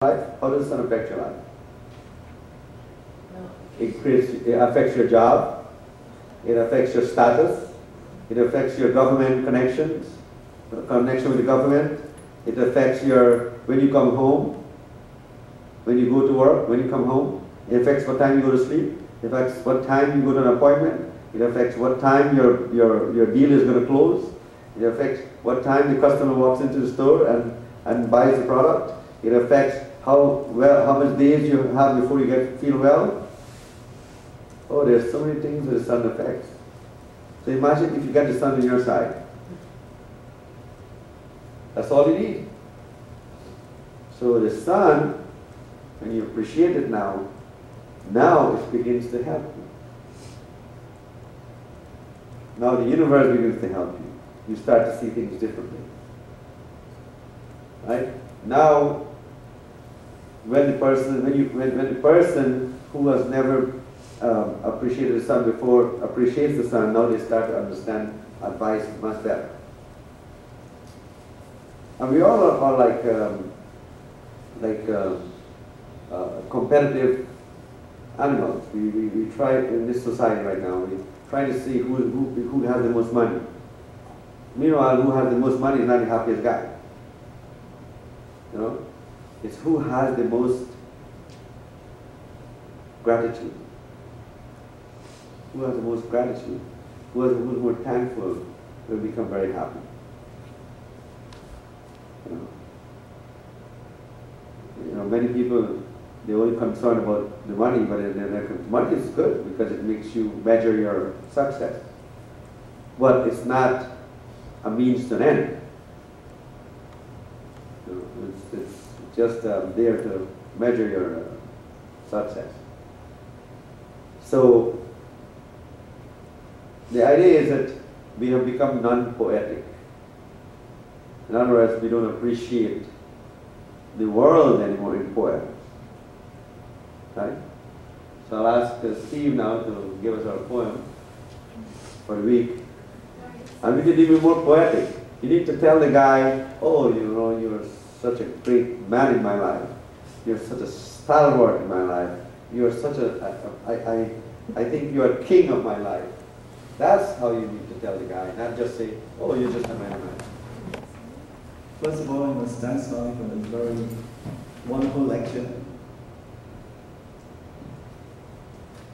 life? How does the sun affect your life? It affects your job, it affects your status, it affects your government connections, connection with the government, it affects your, when you come home, when you go to work, when you come home, it affects what time you go to sleep, it affects what time you go to an appointment, it affects what time your deal is going to close, it affects what time the customer walks into the store and buys the product, it affects how much days you have before you feel well. Oh, there's so many things that the sun affects. So imagine if you get the sun on your side. That's all you need. So the sun, when you appreciate it now it begins to help you. Now the universe begins to help you. You start to see things differently. Right? Now, when the person who has never appreciated the sun before appreciates the sun, now they start to understand advice much better. And we all are competitive animals. We try in this society right now. We try to see who has the most money. Meanwhile, who has the most money is not the happiest guy. You know, it's who has the most gratitude. Who has the most gratitude, who's more thankful, will become very happy. You know, many people, they're only concerned about the money, but money is good because it makes you measure your success. But it's not a means to an end. You know, it's just there to measure your success. So, the idea is that we have become non-poetic. In other words, we don't appreciate the world anymore in poems. Right? So I'll ask Steve now to give us our poem for the week. And we can be even more poetic. You need to tell the guy, oh, you know, you're such a great man in my life. You're such a stalwart in my life. You're such I think you're a king of my life. That's how you need to tell the guy, not just say, oh, you're just a man. First of all, I must thank Swami for this very wonderful lecture.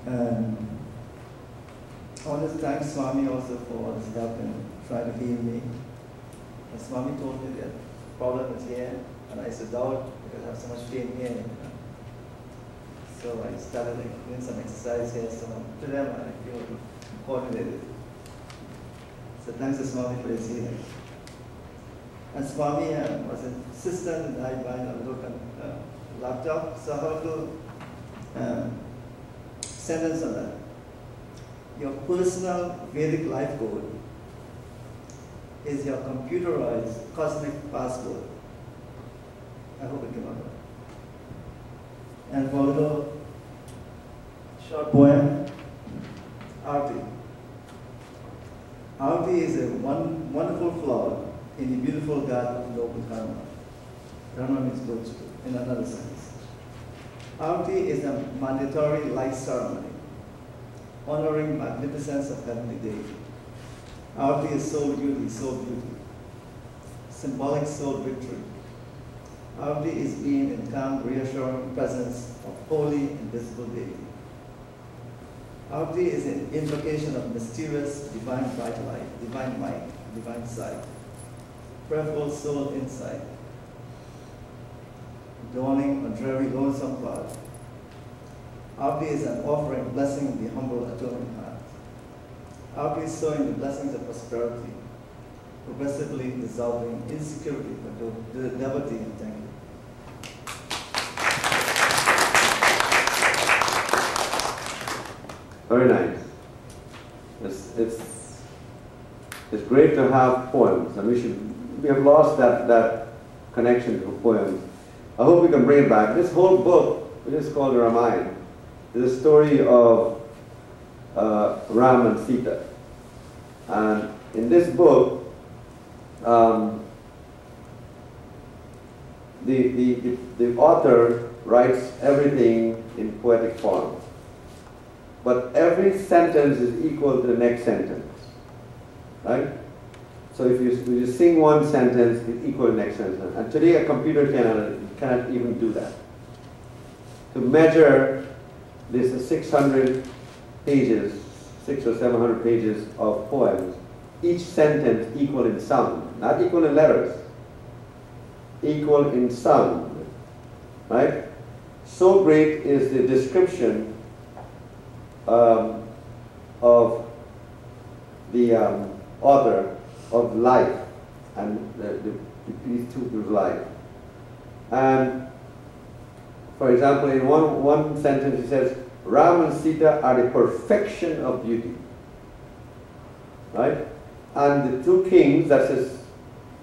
And I want to thank Swami also for his help in trying to heal me. And Swami told me that the problem is here, and I said, doubt, because I have so much pain here. So I started doing some exercise here, so to them I feel coordinated. So thanks to Swami for his healing. And Swami was insistent that I buy a little laptop, so I have to sentence on that. Your personal Vedic life code is your computerized cosmic passport. I hope it came out right. And for a little short poem, Arti. Arti is a wonderful flower in the beautiful garden of local karma. Karma means good in another sense. Arti is a mandatory light ceremony, honoring magnificence of heavenly deity. Arti is soul beauty, symbolic soul victory. Arti is being in calm, reassuring presence of holy, invisible deity. Arti is an invocation of mysterious, divine bright light, divine might, divine sight, prayerful soul insight, dawning a dreary, lonesome cloud. Arti is an offering, blessing the humble, atoning heart. Arti is sowing the blessings of prosperity, progressively dissolving insecurity for the devotee and thank you. Very nice. It's great to have poems, and we have lost that connection to poems. I hope we can bring it back. This whole book, which is called Ramayana, is a story of Ram and Sita. And in this book, the author writes everything in poetic form. But every sentence is equal to the next sentence. Right? So if you sing one sentence, it's equal to the next sentence. And today a computer cannot even do that. To measure this 600 pages, 600 or 700 pages of poems, each sentence equal in sound, not equal in letters, equal in sound, right? So great is the description of the author of life and these two people's life. And for example, in one sentence he says, Ram and Sita are the perfection of beauty, right? And the two kings, that's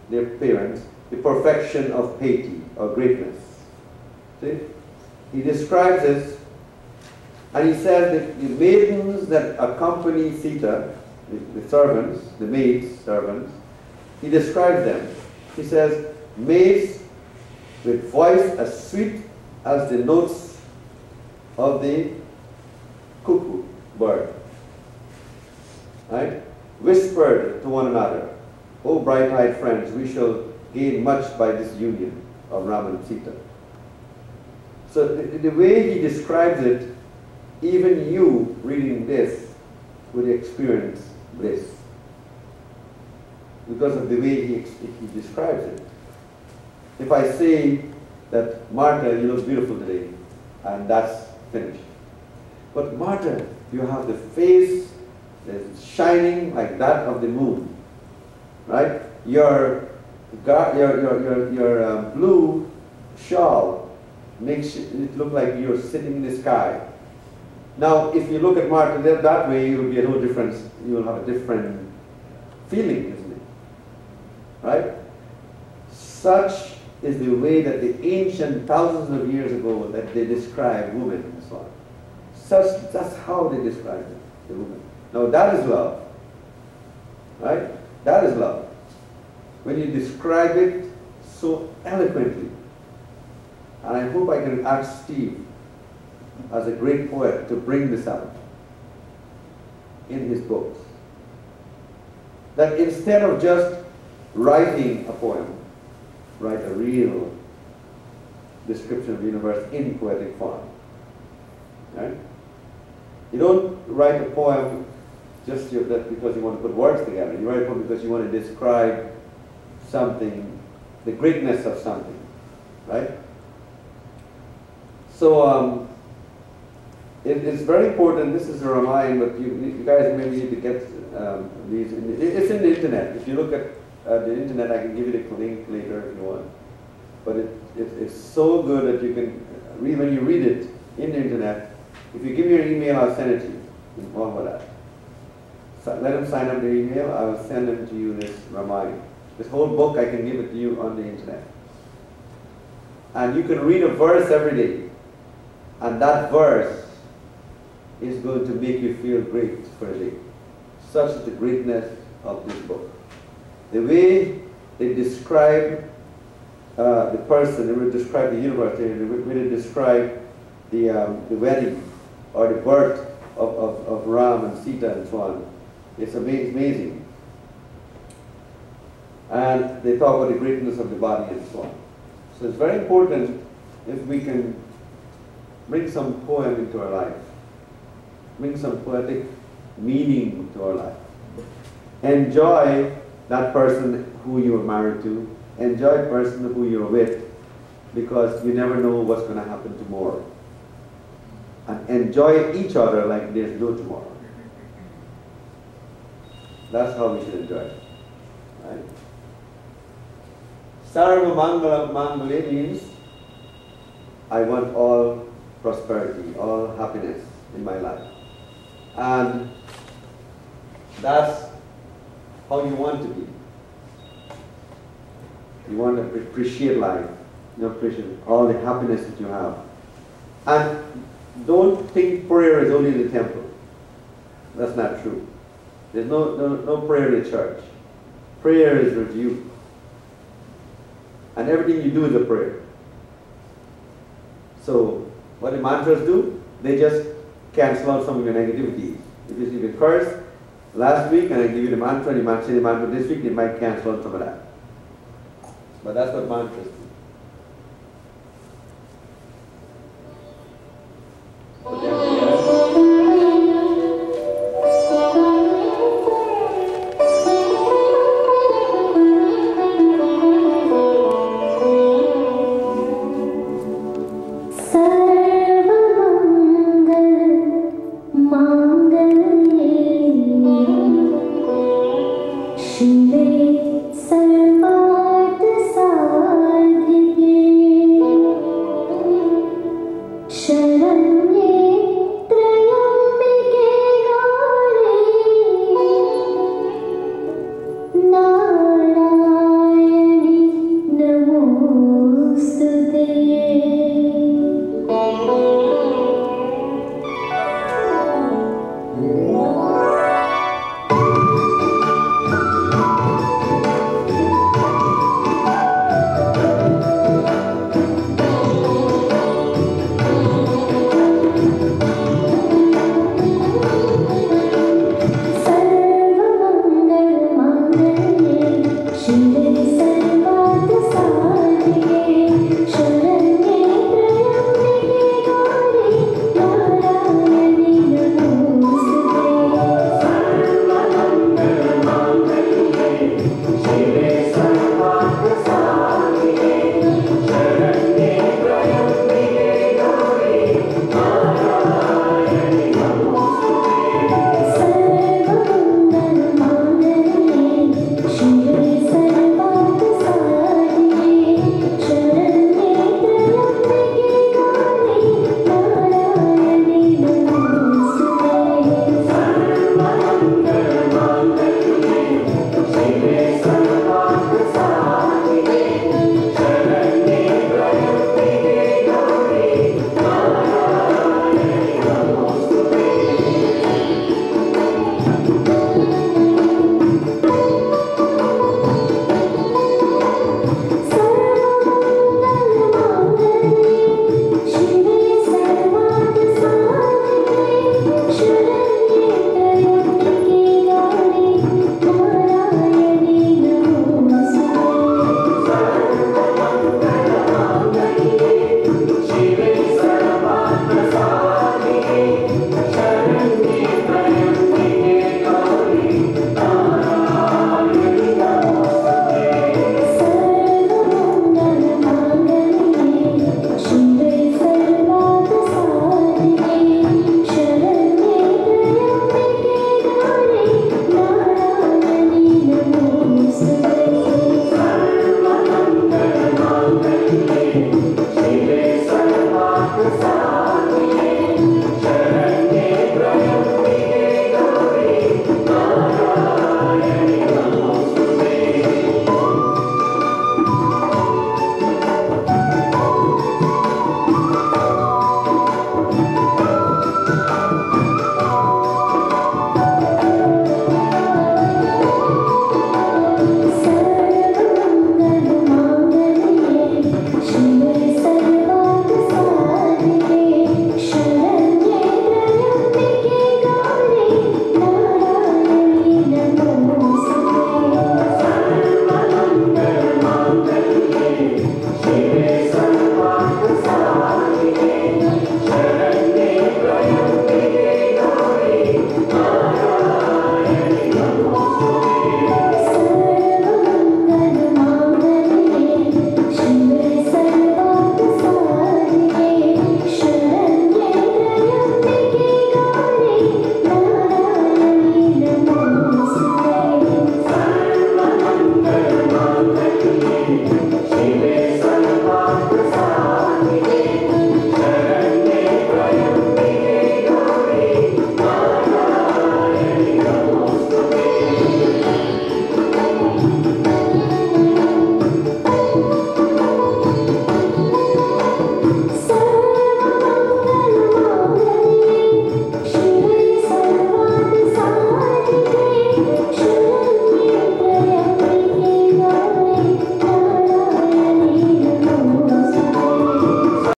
their parents, the perfection of piety or greatness. See? He describes this, and he says that the maidens that accompany Sita, the servants, the maids, servants, he describes them. He says, maids with voice as sweet as the notes of the cuckoo bird, right? Whispered to one another, "O bright-eyed friends, we shall gain much by this union of Ram and Sita." So the way he describes it, even you reading this would experience bliss because of the way he describes it. If I say that, Martha, you look beautiful today, and that's finished. But Martha, you have the face that's shining like that of the moon, right? Your blue shawl makes it look like you're sitting in the sky. Now, if you look at Martha that way, you will be no difference. You will have a different feeling, isn't it? Right? Such is the way that the ancient, thousands of years ago, that they describe women and so on. That's how they describe it, the woman. Now that is love, right? That is love. When you describe it so eloquently, and I hope I can ask Steve, as a great poet, to bring this out in his books. That instead of just writing a poem, write a real description of the universe in poetic form. Right? You don't write a poem just because you want to put words together. You write a poem because you want to describe something, the greatness of something. Right? So it's very important. This is a reminder, but you guys maybe need to get these. It's in the internet. If you look at the internet, I can give you the link later if you want. But it's so good that you can read, when you read it in the internet. If you give me your email, I'll send it to you. All for that. So let them sign up their email. I will send them to you this reminder. This whole book, I can give it to you on the internet. And you can read a verse every day. And that verse is going to make you feel great for a day. Such is the greatness of this book. The way they describe the person, they will describe the universe, they will describe the wedding or the birth of Ram and Sita and so on. It's amazing. And they talk about the greatness of the body and so on. So it's very important if we can bring some poem into our life, bring some poetic meaning to our life. Enjoy that person who you are married to. Enjoy the person who you're with, because you never know what's going to happen tomorrow. And enjoy each other like there's no tomorrow. That's how we should enjoy it. Right? Sarva Mangala Mangale means I want all prosperity, all happiness in my life. And that's how you want to be. You want to appreciate life. You appreciate all the happiness that you have. And don't think prayer is only in the temple. That's not true. There's no prayer in the church. Prayer is with you. And everything you do is a prayer. So what the mantras do, they just cancel out some of your negativities. If you curse last week and I give you the mantra and you might say the mantra this week, it might cancel out some of that. But that's what mantras do.